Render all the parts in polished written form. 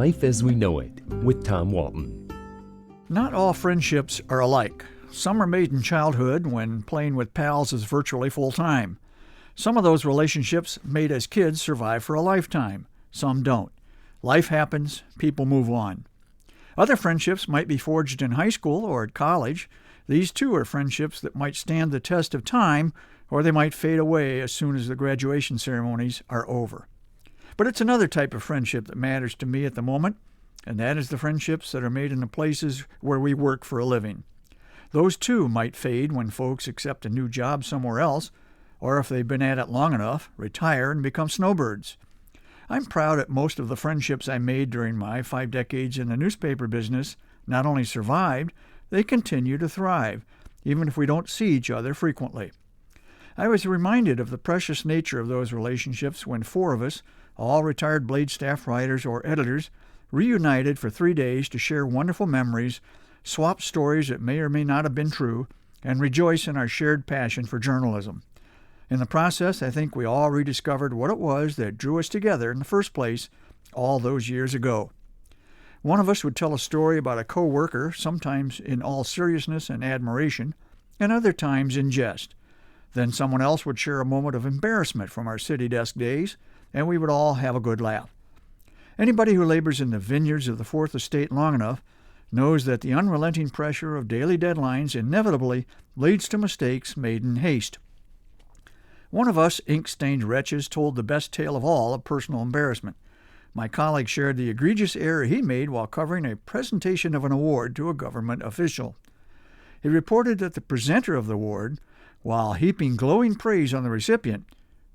Life as We Know It with Tom Walton. Not all friendships are alike. Some are made in childhood when playing with pals is virtually full-time. Some of those relationships made as kids survive for a lifetime. Some don't. Life happens, people move on. Other friendships might be forged in high school or at college. These too are friendships that might stand the test of time, or they might fade away as soon as the graduation ceremonies are over. But it's another type of friendship that matters to me at the moment, and that is the friendships that are made in the places where we work for a living. Those too might fade when folks accept a new job somewhere else, or if they've been at it long enough, retire and become snowbirds. I'm proud that most of the friendships I made during my 5 decades in the newspaper business not only survived, they continue to thrive, even if we don't see each other frequently. I was reminded of the precious nature of those relationships when 4 of us, all retired Blade staff writers or editors, reunited for 3 days to share wonderful memories, swap stories that may or may not have been true, and rejoice in our shared passion for journalism. In the process, I think we all rediscovered what it was that drew us together in the first place all those years ago. One of us would tell a story about a co-worker, sometimes in all seriousness and admiration, and other times in jest. Then someone else would share a moment of embarrassment from our city desk days, and we would all have a good laugh. Anybody who labors in the vineyards of the Fourth Estate long enough knows that the unrelenting pressure of daily deadlines inevitably leads to mistakes made in haste. One of us ink-stained wretches told the best tale of all of personal embarrassment. My colleague shared the egregious error he made while covering a presentation of an award to a government official. He reported that the presenter of the award, while heaping glowing praise on the recipient,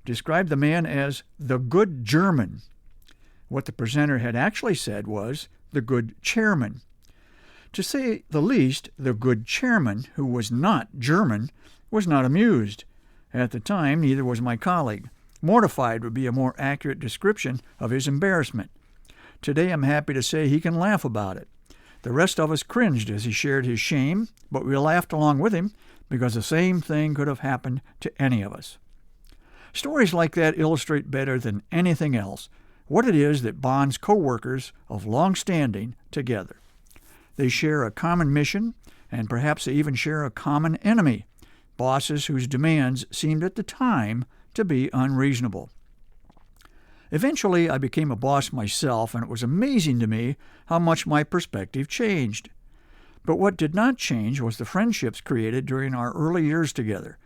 described the man as the good German. What the presenter had actually said was the good chairman. To say the least, the good chairman, who was not German, was not amused. At the time, neither was my colleague. Mortified would be a more accurate description of his embarrassment. Today, I'm happy to say he can laugh about it. The rest of us cringed as he shared his shame, but we laughed along with him because the same thing could have happened to any of us. Stories like that illustrate better than anything else what it is that bonds co-workers of long standing together. They share a common mission, and perhaps they even share a common enemy, bosses whose demands seemed at the time to be unreasonable. Eventually, I became a boss myself, and it was amazing to me how much my perspective changed. But what did not change was the friendships created during our early years together,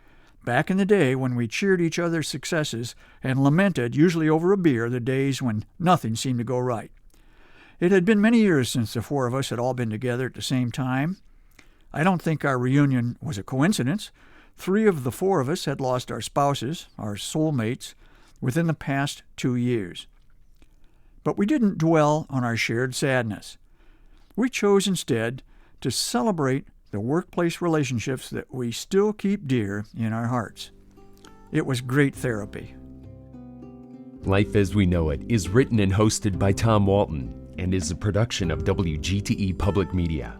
back in the day when we cheered each other's successes and lamented, usually over a beer, the days when nothing seemed to go right. It had been many years since the 4 of us had all been together at the same time. I don't think our reunion was a coincidence. 3 of the 4 of us had lost our spouses, our soulmates, within the past 2 years. But we didn't dwell on our shared sadness. We chose instead to celebrate the workplace relationships that we still keep dear in our hearts. It was great therapy. Life as We Know It is written and hosted by Tom Walton and is a production of WGTE Public Media.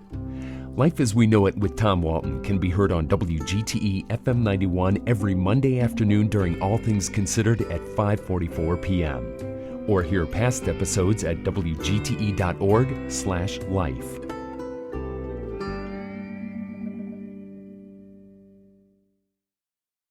Life as We Know It with Tom Walton can be heard on WGTE FM 91 every Monday afternoon during All Things Considered at 5:44 p.m. Or hear past episodes at wgte.org/life.